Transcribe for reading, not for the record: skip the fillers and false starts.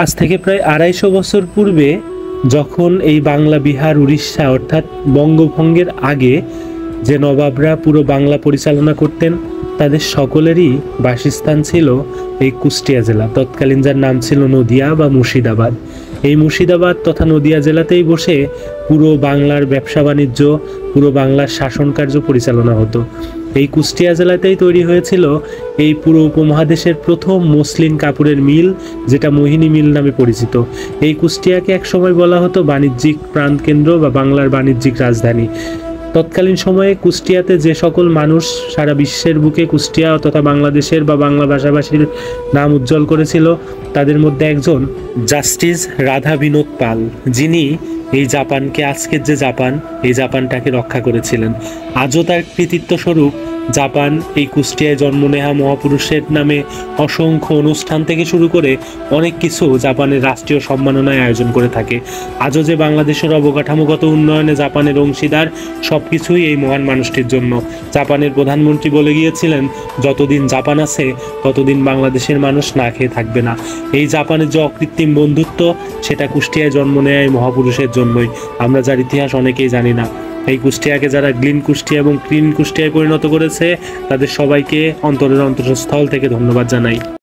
আজ থেকে প্রায় ২৫০ বছর পূর্বে যখন এই বাংলা, বিহার, উড়িষ্যা অর্থাৎ বঙ্গভঙ্গের আগে যে নবাবরা পুরো বাংলা পরিচালনা করতেন, তাদের সকলেরই বাসস্থান ছিল এই কুষ্টিয়া জেলা, তৎকালীন যার নাম ছিল নদিয়া বা মুর্শিদাবাদ। এই মুর্শিদাবাদ তথা নদিয়া জেলাতেই বসে পুরো বাংলার ব্যবসা বাণিজ্য, পুরো বাংলার শাসন কার্য পরিচালনা হতো। এই কুষ্টিয়া জেলাতেই তৈরি হয়েছিল এই পুরো উপমহাদেশের প্রথম মসলিন কাপড়ের মিল, যেটা মোহিনী মিল নামে পরিচিত। এই কুষ্টিয়াকে একসময় বলা হতো বাণিজ্যিক প্রাণকেন্দ্র বা বাংলার বাণিজ্যিক রাজধানী। তৎকালীন সময়ে কুষ্টিয়াতে যে সকল মানুষ সারা বিশ্বের বুকে কুষ্টিয়া তথা বাংলাদেশের বা বাংলা ভাষাভাষীর নাম উজ্জ্বল করেছিল, তাদের মধ্যে একজন জাস্টিস রাধা বিনোদ পাল, যিনি এই জাপানকে, আজকের যে জাপান, এই জাপানটাকে রক্ষা করেছিলেন। আজও তার কৃতিত্ব স্বরূপ জাপান এই কুষ্টিয়ায় জন্ম নেওয়া মহাপুরুষের নামে অসংখ্য অনুষ্ঠান থেকে শুরু করে অনেক কিছু জাপানের রাষ্ট্রীয় সম্মাননায় আয়োজন করে থাকে। আজও যে বাংলাদেশের অবকাঠামোগত উন্নয়নে জাপানের অংশীদার, সব কিছুই এই মহান মানুষটির জন্য। জাপানের প্রধানমন্ত্রী বলে গিয়েছিলেন, যতদিন জাপান আছে ততদিন বাংলাদেশের মানুষ না খেয়ে থাকবে না। এই জাপানের যে অকৃত্রিম বন্ধুত্ব, সেটা কুষ্টিয়ায় জন্ম নেয় এই মহাপুরুষের জন্যই। আমরা যার ইতিহাস অনেকেই জানি না। এই কুষ্টিয়াকে যারা গ্লিন কুষ্টিয়া এবং ক্লিন কুষ্টিয়ায় পরিণত করেছে, তাদের সবাইকে অন্তরের অন্তঃস্থল থেকে ধন্যবাদ জানাই।